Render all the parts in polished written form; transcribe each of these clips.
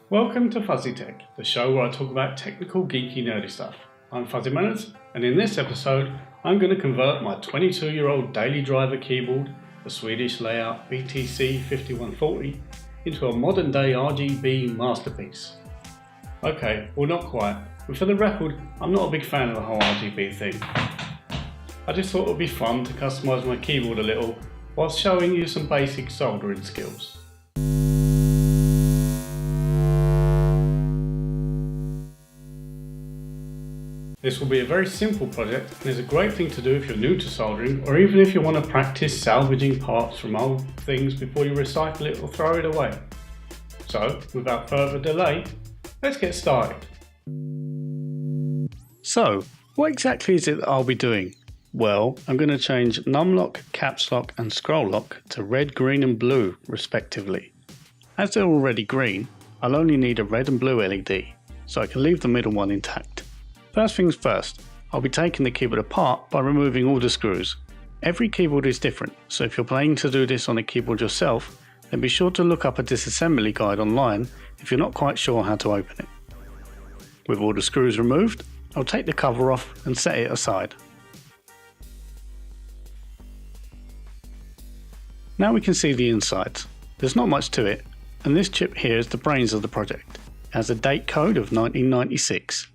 Welcome to FuzzyTek, the show where I talk about technical, geeky, nerdy stuff. I'm Fuzzy Manners, and in this episode, I'm going to convert my 22-year-old daily driver keyboard, the Swedish layout BTC 5140, into a modern-day RGB masterpiece. Okay, well not quite, but for the record, I'm not a big fan of the whole RGB thing. I just thought it would be fun to customise my keyboard a little whilst showing you some basic soldering skills. This will be a very simple project and is a great thing to do if you're new to soldering, or even if you want to practice salvaging parts from old things before you recycle it or throw it away. So, without further delay, let's get started. So, what exactly is it that I'll be doing? Well, I'm going to change numlock, caps lock and scroll lock to red, green and blue respectively. As they're already green, I'll only need a red and blue LED, so I can leave the middle one intact. First things first, I'll be taking the keyboard apart by removing all the screws. Every keyboard is different, so if you're planning to do this on a keyboard yourself, then be sure to look up a disassembly guide online if you're not quite sure how to open it. With all the screws removed, I'll take the cover off and set it aside. Now we can see the insides. There's not much to it, and this chip here is the brains of the project. It has a date code of 1996.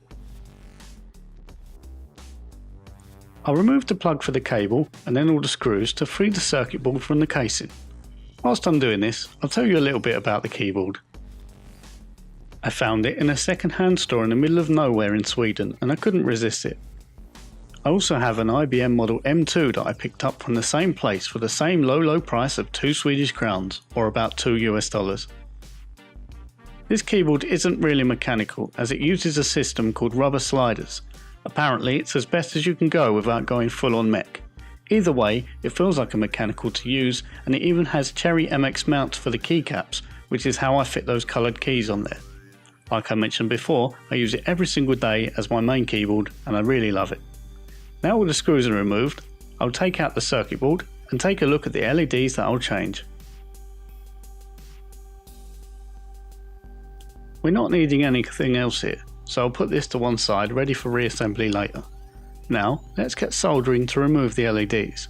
I'll remove the plug for the cable and then all the screws to free the circuit board from the casing. Whilst I'm doing this, I'll tell you a little bit about the keyboard. I found it in a second-hand store in the middle of nowhere in Sweden and I couldn't resist it. I also have an IBM model M2 that I picked up from the same place for the same low price of 2 Swedish crowns, or about $2 US. This keyboard isn't really mechanical as it uses a system called rubber sliders. Apparently it's as best as you can go without going full on mech. Either way, it feels like a mechanical to use, and it even has Cherry MX mounts for the keycaps, which is how I fit those coloured keys on there. Like I mentioned before, I use it every single day as my main keyboard and I really love it. Now all the screws are removed, I'll take out the circuit board and take a look at the LEDs that I'll change. We're not needing anything else here, so I'll put this to one side ready for reassembly later. Now let's get soldering to remove the LEDs.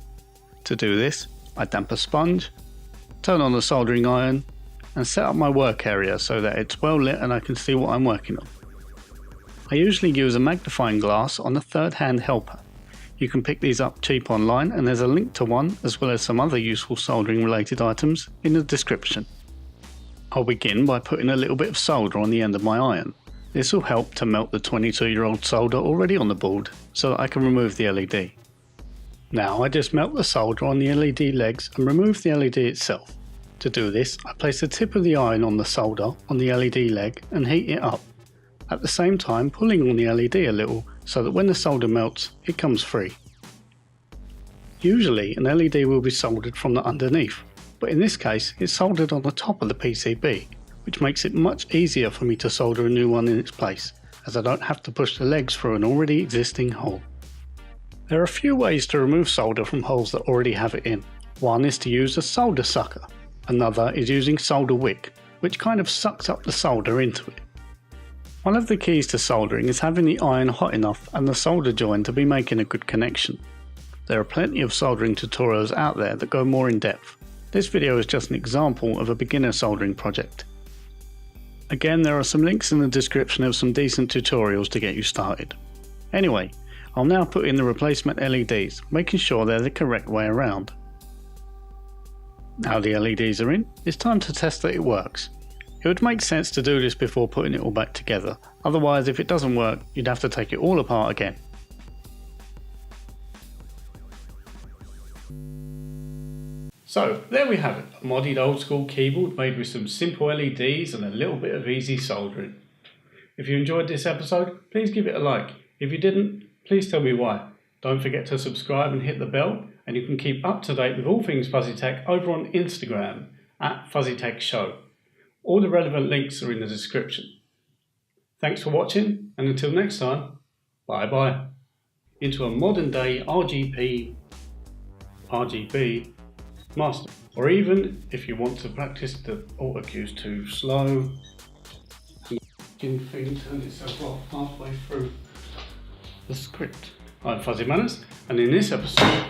To do this, I damp a sponge, turn on the soldering iron and set up my work area so that it's well lit and I can see what I'm working on. I usually use a magnifying glass on a third-hand helper. You can pick these up cheap online and there's a link to one as well as some other useful soldering related items in the description. I'll begin by putting a little bit of solder on the end of my iron. This will help to melt the 22-year-old solder already on the board so that I can remove the LED. Now I just melt the solder on the LED legs and remove the LED itself. To do this, I place the tip of the iron on the solder on the LED leg and heat it up, at the same time pulling on the LED a little so that when the solder melts, it comes free. Usually an LED will be soldered from the underneath, but in this case it's soldered on the top of the PCB, which makes it much easier for me to solder a new one in its place, as I don't have to push the legs through an already existing hole. There are a few ways to remove solder from holes that already have it in. One is to use a solder sucker, another is using solder wick, which kind of sucks up the solder into it. One of the keys to soldering is having the iron hot enough and the solder joint to be making a good connection. There are plenty of soldering tutorials out there that go more in depth. This video is just an example of a beginner soldering project. Again, there are some links in the description of some decent tutorials to get you started. Anyway, I'll now put in the replacement LEDs, making sure they're the correct way around. Now the LEDs are in, it's time to test that it works. It would make sense to do this before putting it all back together, otherwise if it doesn't work, you'd have to take it all apart again. So there we have it, a modded old school keyboard made with some simple LEDs and a little bit of easy soldering. If you enjoyed this episode, please give it a like. If you didn't, please tell me why. Don't forget to subscribe and hit the bell, and you can keep up to date with all things FuzzyTek over on Instagram at FuzzyTek Show. All the relevant links are in the description. Thanks for watching, and until next time, bye bye. Into a modern day RGB master. Or even if you want to practice the auto cues too slow, thing turned itself off halfway through the script. I'm Fuzzy Manners, and in this episode